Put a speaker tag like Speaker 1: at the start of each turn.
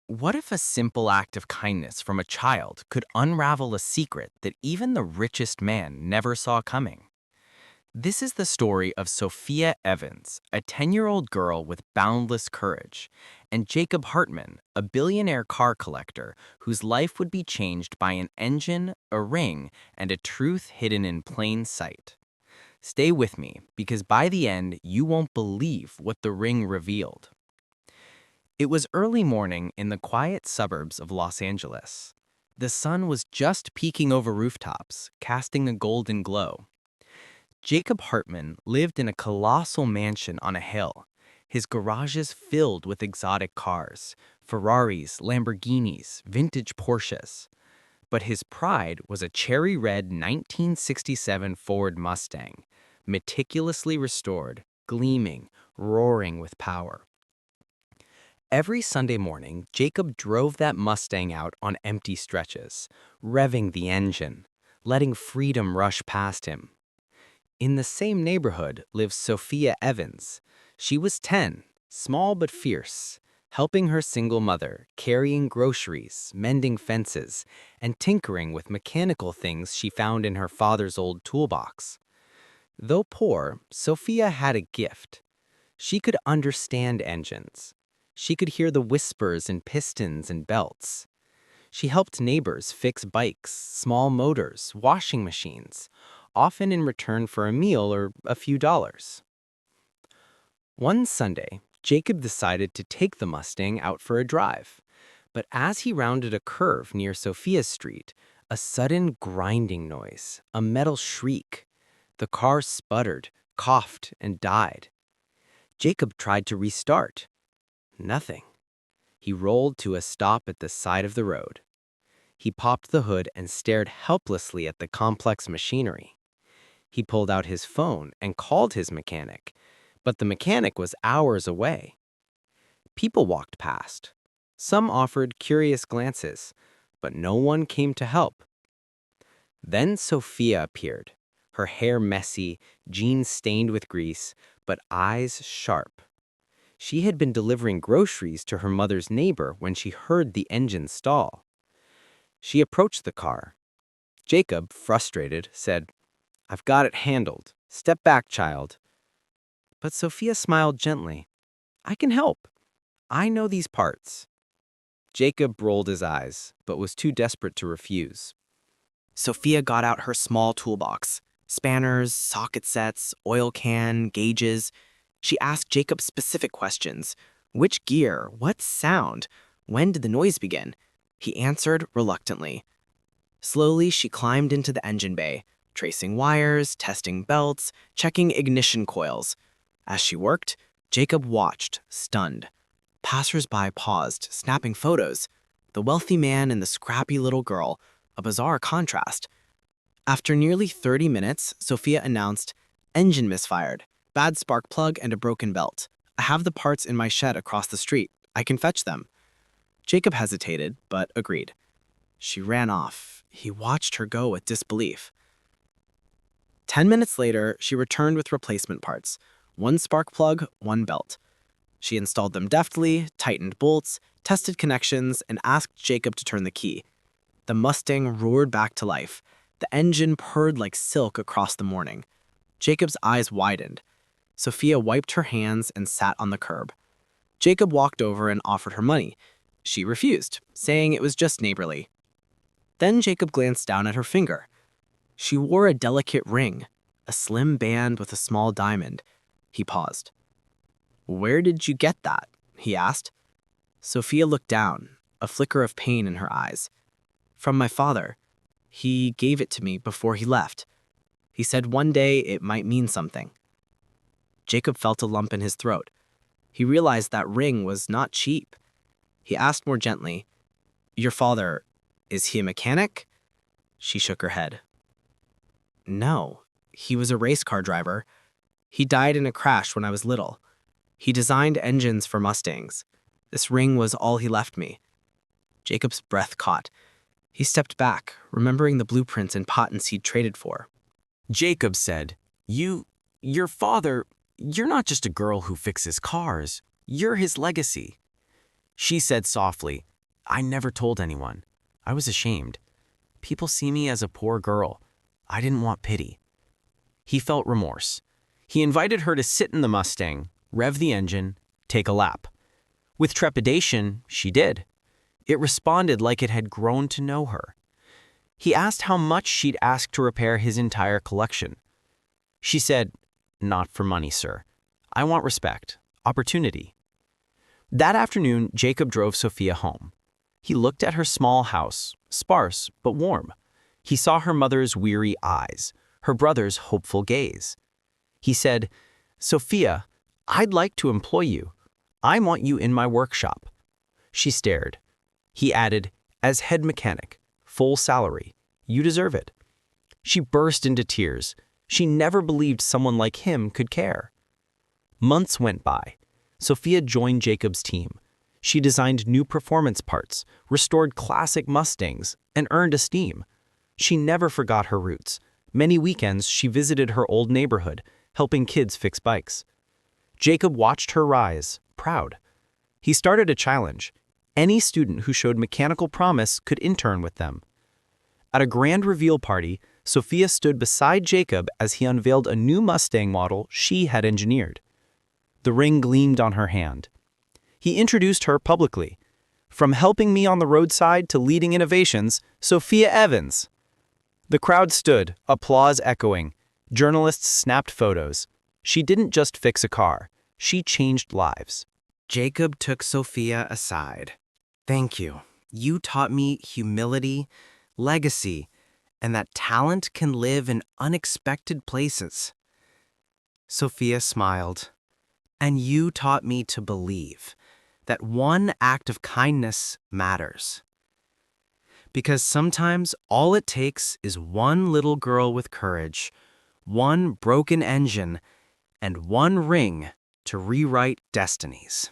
Speaker 1: What if a simple act of kindness from a child could unravel a secret that even the richest man never saw coming? This is the story of Sophia Evans, a 10-year-old girl with boundless courage, and Jacob Hartman, a billionaire car collector whose life would be changed by an engine, a ring, and a truth hidden in plain sight. Stay with me, because by the end, you won't believe what the ring revealed. It was early morning in the quiet suburbs of Los Angeles. The sun was just peeking over rooftops, casting a golden glow. Jacob Hartman lived in a colossal mansion on a hill, his garages filled with exotic cars, Ferraris, Lamborghinis, vintage Porsches. But his pride was a cherry red 1967 Ford Mustang, meticulously restored, gleaming, roaring with power. Every Sunday morning, Jacob drove that Mustang out on empty stretches, revving the engine, letting freedom rush past him. In the same neighborhood lives Sophia Evans. She was 10, small but fierce, helping her single mother, carrying groceries, mending fences, and tinkering with mechanical things she found in her father's old toolbox. Though poor, Sophia had a gift. She could understand engines. She could hear the whispers in pistons and belts. She helped neighbors fix bikes, small motors, washing machines, often in return for a meal or a few dollars. One Sunday, Jacob decided to take the Mustang out for a drive. But as he rounded a curve near Sophia's Street, a sudden grinding noise, a metal shriek. The car sputtered, coughed, and died. Jacob tried to restart. Nothing. He rolled to a stop at the side of the road. He popped the hood and stared helplessly at the complex machinery. He pulled out his phone and called his mechanic, but the mechanic was hours away. People walked past. Some offered curious glances, but no one came to help. Then Sophia appeared, her hair messy, jeans stained with grease, but eyes sharp. She had been delivering groceries to her mother's neighbor when she heard the engine stall. She approached the car. Jacob, frustrated, said, "I've got it handled. Step back, child." But Sophia smiled gently. "I can help. I know these parts." Jacob rolled his eyes, but was too desperate to refuse. Sophia got out her small toolbox, spanners, socket sets, oil can, gauges. She asked Jacob specific questions. Which gear? What sound? When did the noise begin? He answered reluctantly. Slowly, she climbed into the engine bay, tracing wires, testing belts, checking ignition coils. As she worked, Jacob watched, stunned. Passers-by paused, snapping photos. The wealthy man and the scrappy little girl, a bizarre contrast. After nearly 30 minutes, Sophia announced, "Engine misfired, bad spark plug and a broken belt. I have the parts in my shed across the street. I can fetch them." Jacob hesitated, but agreed. She ran off. He watched her go with disbelief. 10 minutes later, she returned with replacement parts. One spark plug, one belt. She installed them deftly, tightened bolts, tested connections, and asked Jacob to turn the key. The Mustang roared back to life. The engine purred like silk across the morning. Jacob's eyes widened. Sophia wiped her hands and sat on the curb. Jacob walked over and offered her money. She refused, saying it was just neighborly. Then Jacob glanced down at her finger. She wore a delicate ring, a slim band with a small diamond. He paused. "Where did you get that?" he asked. Sophia looked down, a flicker of pain in her eyes. "From my father. He gave it to me before he left. He said one day it might mean something." Jacob felt a lump in his throat. He realized that ring was not cheap. He asked more gently, "Your father, is he a mechanic?" She shook her head. "No, he was a race car driver. He died in a crash when I was little. He designed engines for Mustangs. This ring was all he left me." Jacob's breath caught. He stepped back, remembering the blueprints and patents he'd traded for.
Speaker 2: Jacob said, Your father, you're not just a girl who fixes cars. You're his legacy." She said softly, I never told anyone. I was ashamed. People see me as a poor girl. I didn't want pity. He felt remorse. He invited her to sit in the Mustang, rev the engine, take a lap. With trepidation, she did. It responded like it had grown to know her. He asked how much she'd ask to repair his entire collection. She said, "Not for money, sir. I want respect, opportunity." That afternoon, Jacob drove Sophia home. He looked at her small house, sparse but warm. He saw her mother's weary eyes, her brother's hopeful gaze. He said, "Sophia, I'd like to employ you. I want you in my workshop." She stared. He added, "As head mechanic, full salary. You deserve it." She burst into tears. She never believed someone like him could care. Months went by. Sophia joined Jacob's team. She designed new performance parts, restored classic Mustangs, and earned esteem. She never forgot her roots. Many weekends she visited her old neighborhood, helping kids fix bikes. Jacob watched her rise, proud. He started a challenge. Any student who showed mechanical promise could intern with them. At a grand reveal party, Sophia stood beside Jacob as he unveiled a new Mustang model she had engineered. The ring gleamed on her hand. He introduced her publicly. "From helping me on the roadside to leading innovations, Sophia Evans." The crowd stood, applause echoing. Journalists snapped photos. She didn't just fix a car. She changed lives.
Speaker 1: Jacob took Sophia aside. "Thank you. You taught me humility, legacy, and that talent can live in unexpected places." Sophia smiled. "And you taught me to believe that one act of kindness matters. Because sometimes all it takes is one little girl with courage, one broken engine, and one ring to rewrite destinies."